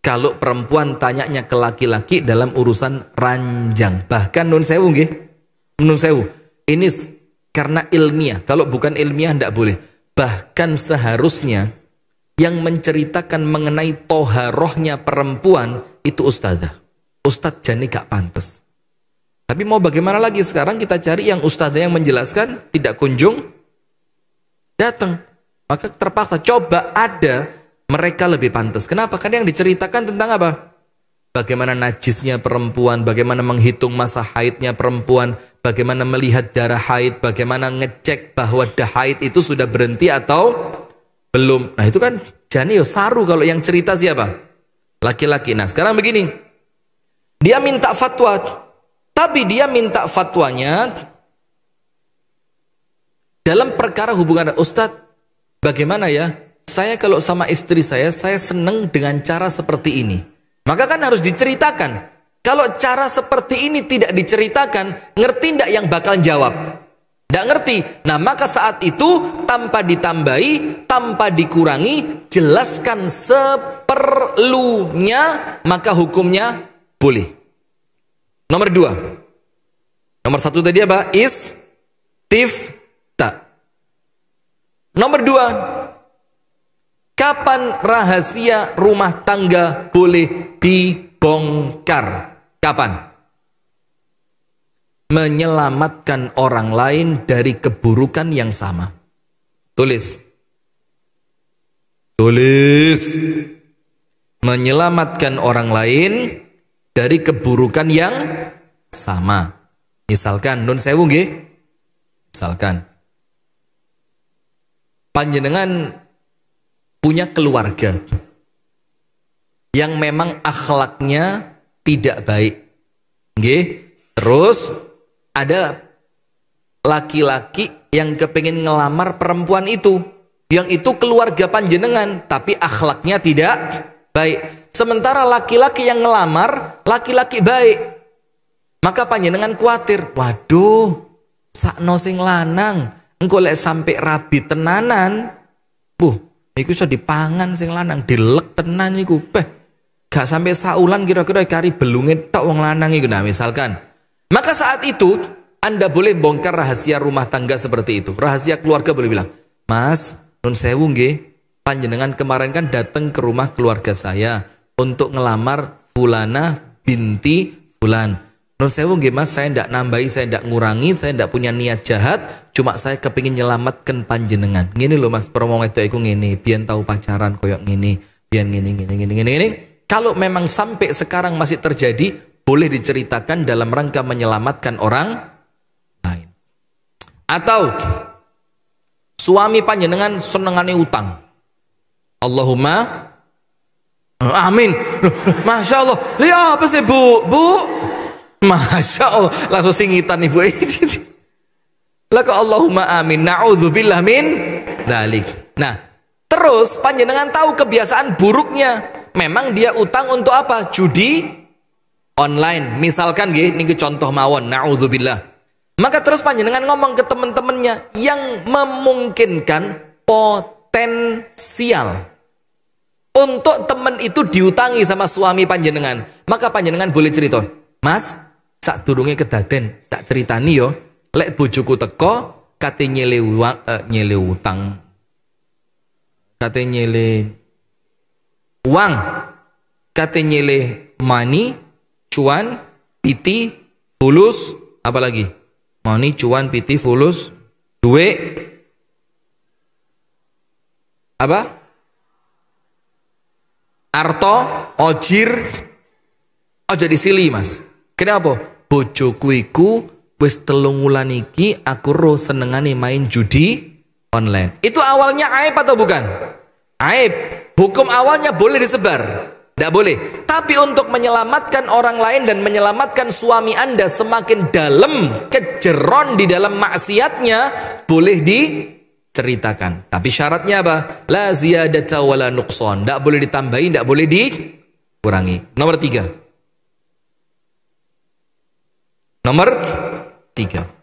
kalau perempuan tanyanya ke laki-laki dalam urusan ranjang. Bahkan nun sewu nggih, nun sewu. Ini karena ilmiah. Kalau bukan ilmiah tidak boleh. Bahkan seharusnya yang menceritakan mengenai toharohnya perempuan itu ustazah. Ustadz jani gak pantas. Tapi mau bagaimana lagi, sekarang kita cari yang ustazah yang menjelaskan tidak kunjung datang. Maka terpaksa coba ada mereka lebih pantas. Kenapa? Karena yang diceritakan tentang apa? Bagaimana najisnya perempuan, bagaimana menghitung masa haidnya perempuan, bagaimana melihat darah haid, bagaimana ngecek bahwa haid itu sudah berhenti atau belum. Nah itu kan jani saru kalau yang cerita siapa? Laki-laki. Nah sekarang begini, dia minta fatwa, tapi dia minta fatwanya dalam perkara hubungan. Ustadz, bagaimana ya? Saya kalau sama istri saya seneng dengan cara seperti ini. Maka kan harus diceritakan. Kalau cara seperti ini tidak diceritakan, ngerti ndak yang bakal jawab? Ndak ngerti. Nah maka saat itu tanpa ditambahi, tanpa dikurangi, jelaskan seperlunya, maka hukumnya boleh. Nomor 2. Nomor 1 tadi apa? Istifta. Nomor 2. Kapan rahasia rumah tangga boleh dibongkar? Kapan? Menyelamatkan orang lain dari keburukan yang sama. Tulis. Tulis. Menyelamatkan orang lain dari keburukan yang sama. Misalkan nun sewu nggih. Misalkan panjenengan punya keluarga yang memang akhlaknya tidak baik. Nggih. Terus ada laki-laki yang kepingin ngelamar perempuan itu, yang itu keluarga panjenengan tapi akhlaknya tidak baik. Sementara laki-laki yang ngelamar laki-laki baik. Maka panjenengan khawatir, waduh, sakno sing lanang engko lek sampai rabi tenanan, iku iso dipangan sing lanang, dilek tenan iku. Gak sampai saulan kira-kira kari belunge tok wong lanang iku. Nah, misalkan. Maka saat itu Anda boleh bongkar rahasia rumah tangga seperti itu. Rahasia keluarga boleh bilang, "Mas, nun sewu nggih, panjenengan kemarin kan datang ke rumah keluarga saya untuk ngelamar fulana binti fulan. Nun sewu nggih Mas, saya ndak nambahi, saya ndak ngurangi, saya ndak punya niat jahat, cuma saya kepingin nyelamatkan panjenengan. Ngene lho Mas, promo wedok iku ngene, biyen tahu pacaran koyok ngene, biyen ngene. Kalau memang sampai sekarang masih terjadi, boleh diceritakan dalam rangka menyelamatkan orang lain. Atau suami panjenengan senengane utang. Allahumma amin. Masya Allah. Lihat apa sih bu? Masya Allah, langsung singitan ibu. Laka Allahumma amin, na'udzubillah min dalik. Nah, terus panjenengan tahu kebiasaan buruknya. Memang dia utang untuk apa? Judi online. Misalkan nggih, niki contoh mawon, na'udzubillah. Maka terus panjenengan ngomong ke teman-temannya yang memungkinkan potensial untuk teman itu diutangi sama suami panjenengan. Maka panjenengan boleh cerita, Mas, sak durunge kedaden tak ceritani yo, lek bojoku teko kate nyele utang, kate nyele uang, kate nyele money, cuan, piti, fulus, apa lagi? Money, cuan, piti, fulus, duit, apa? Arto, ojir. Ojo disili Mas. Kenapa? Bojoku iku wis 3 wulan iki aku ro senengane main judi online. Itu awalnya aib atau bukan? Aib. Hukum awalnya boleh disebar, tidak boleh. Tapi untuk menyelamatkan orang lain dan menyelamatkan suami Anda semakin dalam kejeron di dalam maksiatnya, boleh diceritakan. Tapi syaratnya apa? La ziyadata wala nuqsan. Tidak boleh ditambahi, tidak boleh dikurangi. Nomor 3. Nomor 3.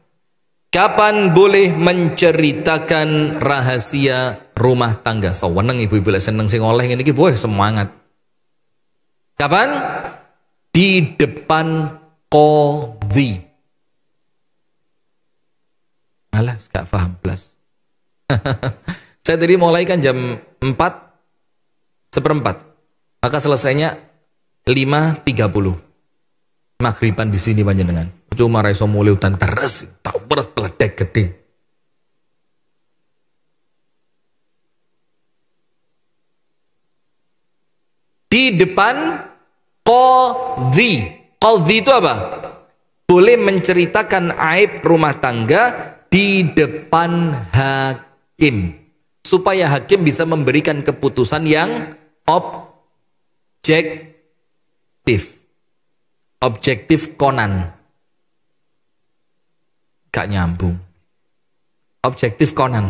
Kapan boleh menceritakan rahasia rumah tangga? Seweneng ibu-ibu lek seneng sing oleh ngene iki, boy semangat. Kapan? Di depan qadhi. Alas, gak paham plus. Saya tadi mulai kan jam 4:15. Maka selesainya 5:30. Maghriban di sini panjenengan. Cuma raiso mulai udan terus, tak berat peledek gede. Di depan qadhi. Qadhi itu apa? Boleh menceritakan aib rumah tangga di depan hakim. Supaya hakim bisa memberikan keputusan yang objektif. Objektif Conan. Gak nyambung. Objektif Conan.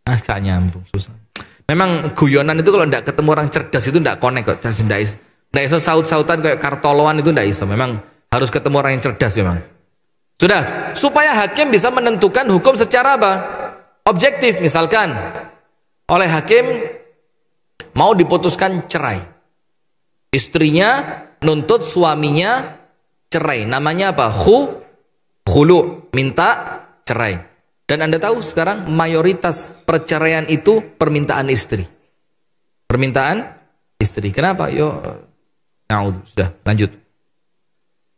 Gak nyambung, susah. Memang guyonan itu kalau tidak ketemu orang cerdas itu tidak connect kok. Tidak iso saut-sautan kayak kartoloan itu tidak iso. Memang harus ketemu orang yang cerdas memang. Sudah, supaya hakim bisa menentukan hukum secara apa? Objektif. Misalkan oleh hakim mau diputuskan cerai. Istrinya nuntut suaminya cerai. Namanya apa? Khulu, minta cerai. Dan Anda tahu sekarang mayoritas perceraian itu permintaan istri. Permintaan istri. Kenapa? Sudah, lanjut.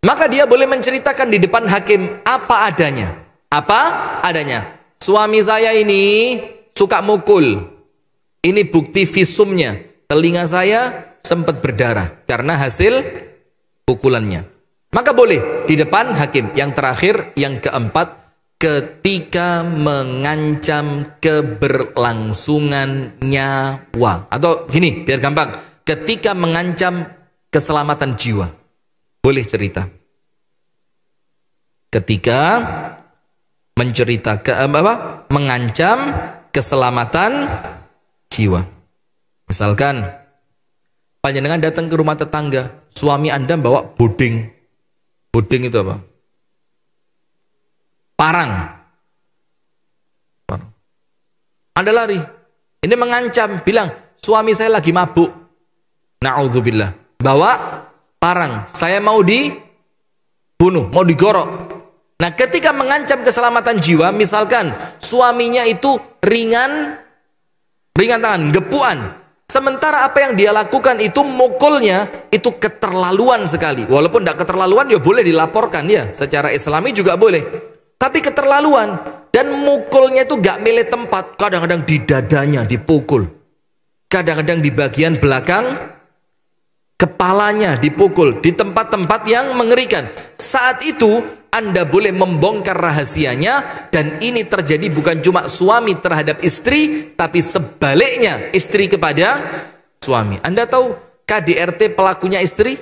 Maka dia boleh menceritakan di depan hakim apa adanya. Apa adanya? Suami saya ini suka mukul. Ini bukti visumnya. Telinga saya sempat berdarah karena hasil pukulannya. Maka boleh di depan hakim. Yang terakhir, yang keempat, ketika mengancam keberlangsungan nyawa. Atau gini, biar gampang, ketika mengancam keselamatan jiwa. Boleh cerita. Ketika menceritakan mengancam keselamatan jiwa. Misalkan panjenengan datang ke rumah tetangga, suami Anda bawa buding. Buding itu apa? Parang. Anda lari. Ini mengancam, bilang, suami saya lagi mabuk. Na'udzubillah. Bawa parang. Saya mau dibunuh, mau digorok. Nah, ketika mengancam keselamatan jiwa, misalkan suaminya itu ringan tangan, gepuan. Sementara apa yang dia lakukan itu mukulnya itu keterlaluan sekali. Walaupun tidak keterlaluan ya boleh dilaporkan ya. Secara Islami juga boleh. Tapi keterlaluan. Dan mukulnya itu gak milih tempat. Kadang-kadang di dadanya dipukul. Kadang-kadang di bagian belakang kepalanya dipukul. Di tempat-tempat yang mengerikan. Saat itu Anda boleh membongkar rahasianya. Dan ini terjadi bukan cuma suami terhadap istri, tapi sebaliknya istri kepada suami. Anda tahu KDRT pelakunya istri?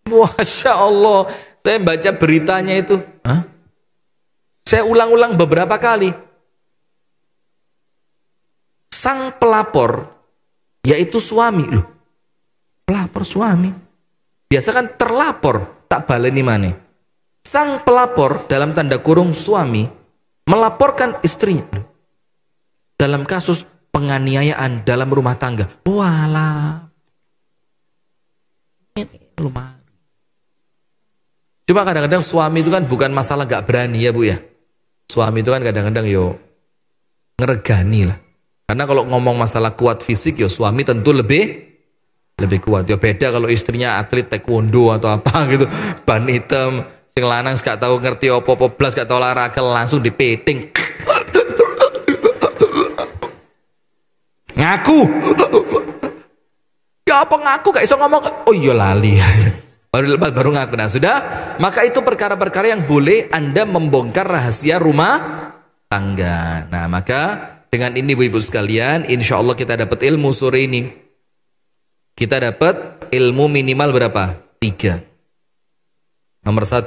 Masya Allah, saya baca beritanya itu. Saya ulang-ulang beberapa kali. Sang pelapor, yaitu suami. Loh, pelapor suami. Biasa kan terlapor, tak baleni maneh. Sang pelapor dalam tanda kurung suami melaporkan istrinya dalam kasus penganiayaan dalam rumah tangga. Walah, ini rumah. Cuma kadang-kadang suami itu kan bukan masalah gak berani ya Bu ya. Suami itu kan kadang-kadang ngeregani lah. Karena kalau ngomong masalah kuat fisik suami tentu lebih kuat. Beda kalau istrinya atlet taekwondo atau apa gitu, ban hitam, sing lanang gak tahu ngerti apa-apa blas, gak tahu olahraga, langsung dipeting. Ngaku. Ya apa ngaku gak iso ngomong. Oh iya lali. Baru ngaku. Nah sudah, maka itu perkara-perkara yang boleh Anda membongkar rahasia rumah tangga. Nah maka dengan ini ibu-ibu sekalian, insya Allah kita dapat ilmu sore ini. Kita dapat ilmu minimal berapa? 3. Nomor 1,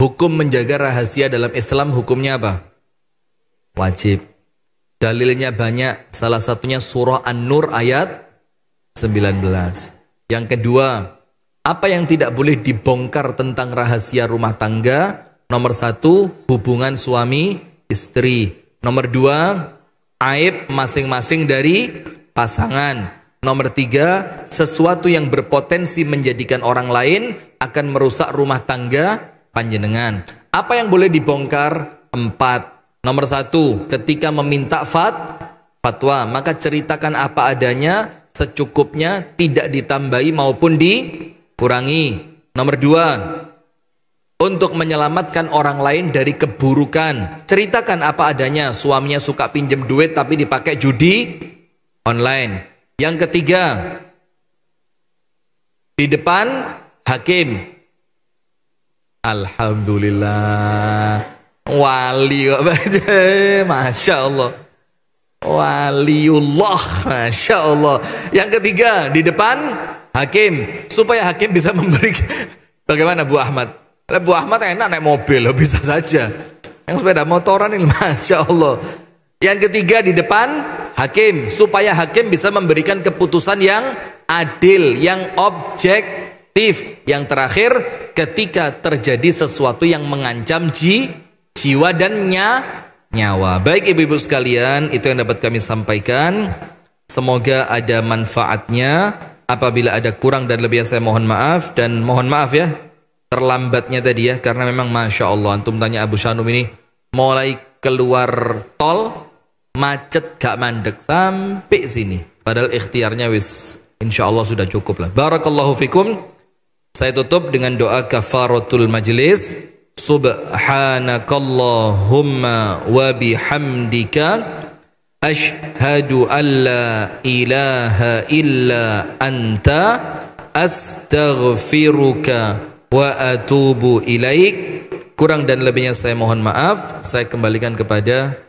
hukum menjaga rahasia dalam Islam hukumnya apa? Wajib. Dalilnya banyak, salah satunya surah An-Nur ayat 19. Yang kedua, apa yang tidak boleh dibongkar tentang rahasia rumah tangga? Nomor 1, hubungan suami istri. Nomor 2, aib masing-masing dari pasangan. Nomor 3, sesuatu yang berpotensi menjadikan orang lain akan merusak rumah tangga panjenengan. Apa yang boleh dibongkar? 4. Nomor 1, ketika meminta fatwa, maka ceritakan apa adanya, secukupnya, tidak ditambahi maupun dikurangi. Nomor 2, untuk menyelamatkan orang lain dari keburukan, ceritakan apa adanya, suaminya suka pinjem duit tapi dipakai judi online. Yang ketiga, di depan hakim. Alhamdulillah, wali kok baca, Masya Allah, waliullah, Masya Allah. Yang ketiga, di depan hakim, supaya hakim bisa memberi. Bagaimana Bu Ahmad? Bu Ahmad enak naik mobil, bisa saja. Yang sepeda motoran ini, Masya Allah. Yang ketiga, di depan hakim, supaya hakim bisa memberikan keputusan yang adil, yang objektif. Yang terakhir, ketika terjadi sesuatu yang mengancam jiwa dan nyawa. Baik ibu-ibu sekalian, itu yang dapat kami sampaikan. Semoga ada manfaatnya. Apabila ada kurang dan lebih, saya mohon maaf. Dan mohon maaf ya terlambatnya tadi ya, karena memang Masya Allah, antum tanya Abu Shanum ini mulai keluar tol macet gak mandek sampai sini, padahal ikhtiarnya wis insya Allah sudah cukup lah. Barakallahu fikum. Saya tutup dengan doa kafaratul majlis. Subhanakallahumma wa bihamdika ashhadu an la ilaha illa anta astaghfiruka wa atubu ilaik. Kurang dan lebihnya saya mohon maaf. Saya kembalikan kepada